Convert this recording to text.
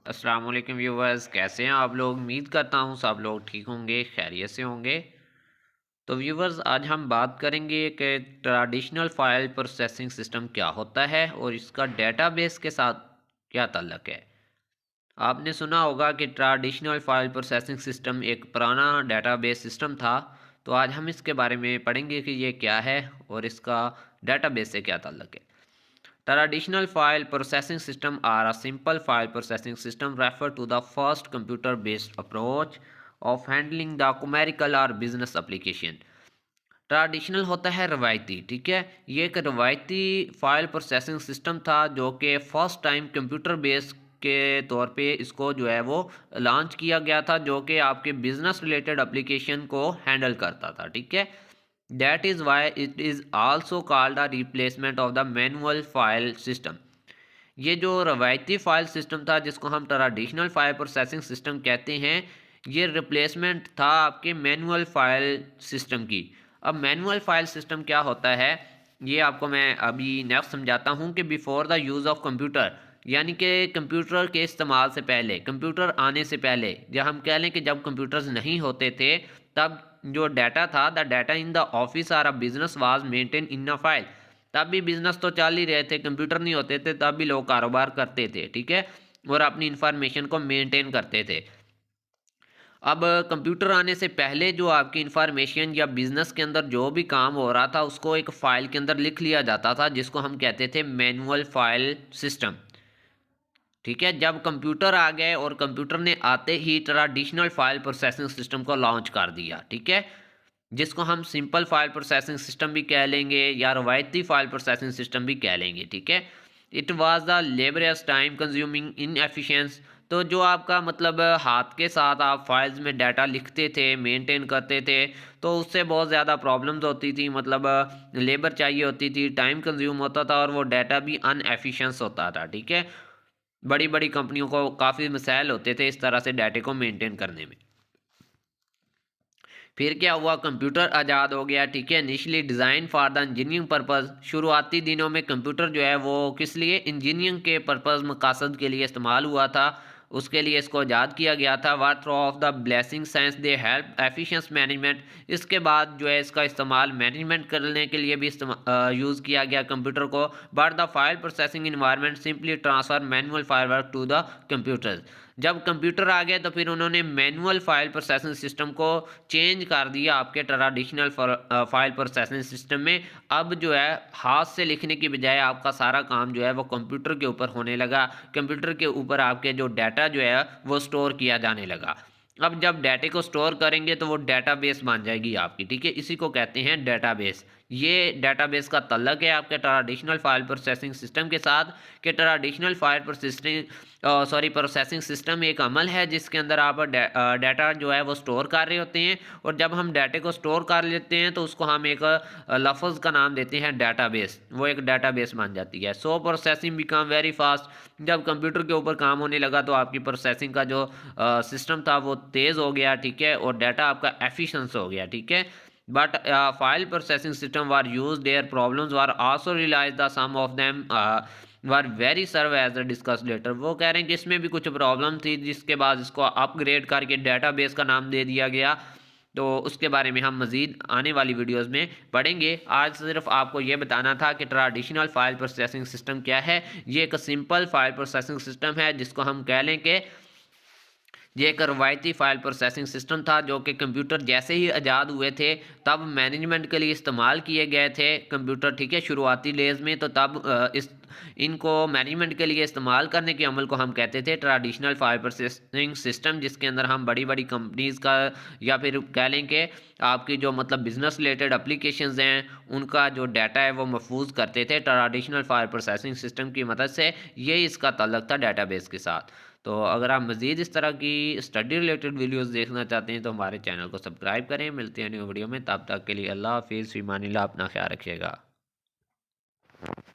अस्सलाम वालेकुम व्यूवर्स, कैसे हैं आप लोग। उम्मीद करता हूँ सब लोग ठीक होंगे, खैरियत से होंगे। तो व्यूवर्स, आज हम बात करेंगे कि ट्रेडिशनल फ़ाइल प्रोसेसिंग सिस्टम क्या होता है और इसका डेटाबेस के साथ क्या ताल्लुक़ है। आपने सुना होगा कि ट्रेडिशनल फ़ाइल प्रोसेसिंग सिस्टम एक पुराना डेटाबेस सिस्टम था। तो आज हम इसके बारे में पढ़ेंगे कि ये क्या है और इसका डेटाबेस से क्या ताल्लुक़ है। Traditional file processing system are a simple file processing system refer to the first computer-based approach of handling the numerical or business application। Traditional होता है रवायती, ठीक है। ये एक रवायती फाइल प्रोसेसिंग सिस्टम था जो कि फर्स्ट टाइम कंप्यूटर बेस के तौर पे इसको जो है वो लॉन्च किया गया था, जो कि आपके बिजनेस रिलेटेड एप्लीकेशन को हैंडल करता था, ठीक है। That is why it is also called a replacement of the manual file system। ये जो रवायती फ़ाइल सिस्टम था जिसको हम ट्रेडिशनल फ़ाइल प्रोसेसिंग सिस्टम कहते हैं, ये रिप्लेसमेंट था आपके मैनुअल फ़ाइल सिस्टम की। अब मैनुअल फ़ाइल सिस्टम क्या होता है, ये आपको मैं अभी नेक्स्ट समझाता हूँ कि before the use of computer, यानी कि कंप्यूटर के इस्तेमाल से पहले, कंप्यूटर आने से पहले, जब हम कह लें कि जब कंप्यूटर्स नहीं होते थे, तब जो डाटा था, the data in the office or a business was maintain in a file. तब भी बिजनेस तो चल ही रहे थे, कंप्यूटर नहीं होते थे तब भी लोग कारोबार करते थे, ठीक है, और अपनी इंफॉर्मेशन को मेंटेन करते थे। अब कंप्यूटर आने से पहले जो आपकी इंफॉर्मेशन या बिजनेस के अंदर जो भी काम हो रहा था उसको एक फ़ाइल के अंदर लिख लिया जाता था, जिसको हम कहते थे मैनुअल फाइल सिस्टम, ठीक है। जब कंप्यूटर आ गए और कंप्यूटर ने आते ही ट्रेडिशनल फाइल प्रोसेसिंग सिस्टम को लॉन्च कर दिया, ठीक है, जिसको हम सिंपल फाइल प्रोसेसिंग सिस्टम भी कह लेंगे या रवायती फाइल प्रोसेसिंग सिस्टम भी कह लेंगे, ठीक है। It was the laborious time consuming in efficiency. तो जो आपका मतलब हाथ के साथ आप फाइल्स में डाटा लिखते थे, मेंटेन करते थे, तो उससे बहुत ज़्यादा प्रॉब्लम्स होती थी, मतलब लेबर चाहिए होती थी, टाइम कंज्यूम होता था और वो डाटा भी अनएफिशिएंस होता था, ठीक है। बड़ी बड़ी कंपनियों को काफ़ी मसाइल होते थे इस तरह से डाटे को मेंटेन करने में। फिर क्या हुआ, कंप्यूटर आज़ाद हो गया, ठीक है। Initially design for the engineering purpose. शुरुआती दिनों में कंप्यूटर जो है वो किस लिए, इंजीनियरिंग के पर्पज़ मकासद के लिए इस्तेमाल हुआ था, उसके लिए इसको आज़ाद किया गया था। What throw of the blessing science they help efficiency management. इसके बाद जो है इसका इस्तेमाल मैनेजमेंट करने के लिए भी यूज़ किया गया कंप्यूटर को। But the file processing environment simply transfer manual file work to the computers. जब कंप्यूटर आ गए तो फिर उन्होंने मैनुअल फाइल प्रोसेसिंग सिस्टम को चेंज कर दिया आपके ट्रेडिशनल फाइल प्रोसेसिंग सिस्टम में। अब जो है हाथ से लिखने की बजाय आपका सारा काम जो है वो कंप्यूटर के ऊपर होने लगा। कंप्यूटर के ऊपर आपके जो डाटा जो है वो स्टोर किया जाने लगा। अब जब डाटे को स्टोर करेंगे तो वो डाटाबेस बन जाएगी आपकी, ठीक है। इसी को कहते हैं डाटाबेस। ये डाटाबेस का तल्लक है आपके ट्रेडिशनल फाइल प्रोसेसिंग सिस्टम के साथ, कि ट्रेडिशनल फाइल प्रोसेसिंग सिस्टम एक अमल है जिसके अंदर आप डाटा जो है वो स्टोर कर रहे होते हैं, और जब हम डाटे को स्टोर कर लेते हैं तो उसको हम एक लफ्ज़ का नाम देते हैं डाटाबेस। वो एक डाटाबेस बन जाती है। सो प्रोसेसिंग बिकम वेरी फास्ट। जब कंप्यूटर के ऊपर काम होने लगा तो आपकी प्रोसेसिंग का जो सिस्टम था वो तेज़ हो गया, ठीक है, और डाटा आपका एफिशिएंस हो गया, ठीक है। But file processing system were use their problems were also realise the some of them were very serve as a discuss later. वो कह रहे हैं कि इसमें भी कुछ प्रॉब्लम थी, जिसके बाद इसको अपग्रेड करके डाटाबेस का नाम दे दिया गया। तो उसके बारे में हम मज़ीद आने वाली वीडियोस में पढ़ेंगे। आज सिर्फ आपको ये बताना था कि ट्रेडिशनल फाइल प्रोसेसिंग सिस्टम क्या है। ये एक सिंपल फाइल प्रोसेसिंग सिस्टम है जिसको हम कह लें कि ये एक रवायती फाइल प्रोसेसिंग सिस्टम था जो कि कंप्यूटर जैसे ही आज़ाद हुए थे तब मैनेजमेंट के लिए इस्तेमाल किए गए थे कंप्यूटर, ठीक है, शुरुआती डेज में। तो तब इनको मैनेजमेंट के लिए इस्तेमाल करने के अमल को हम कहते थे ट्रेडिशनल फाइल प्रोसेसिंग सिस्टम, जिसके अंदर हम बड़ी बड़ी कंपनीज़ का या फिर कह लें कि आपकी जो मतलब बिजनेस रिलेटेड एप्लीकेशंस हैं उनका जो डाटा है वो महफूज करते थे ट्रेडिशनल फाइल प्रोसेसिंग सिस्टम की मदद से। ये इसका ताल्लुक था डाटाबेस के साथ। तो अगर आप मज़ीद इस तरह की स्टडी रिलेटेड वीडियोस देखना चाहते हैं तो हमारे चैनल को सब्सक्राइब करें। मिलते हैं न्यू वीडियो में, तब तक के लिए अल्लाह हाफिज़, फ़ी अमानिल्लाह, अपना ख्याल रखिएगा।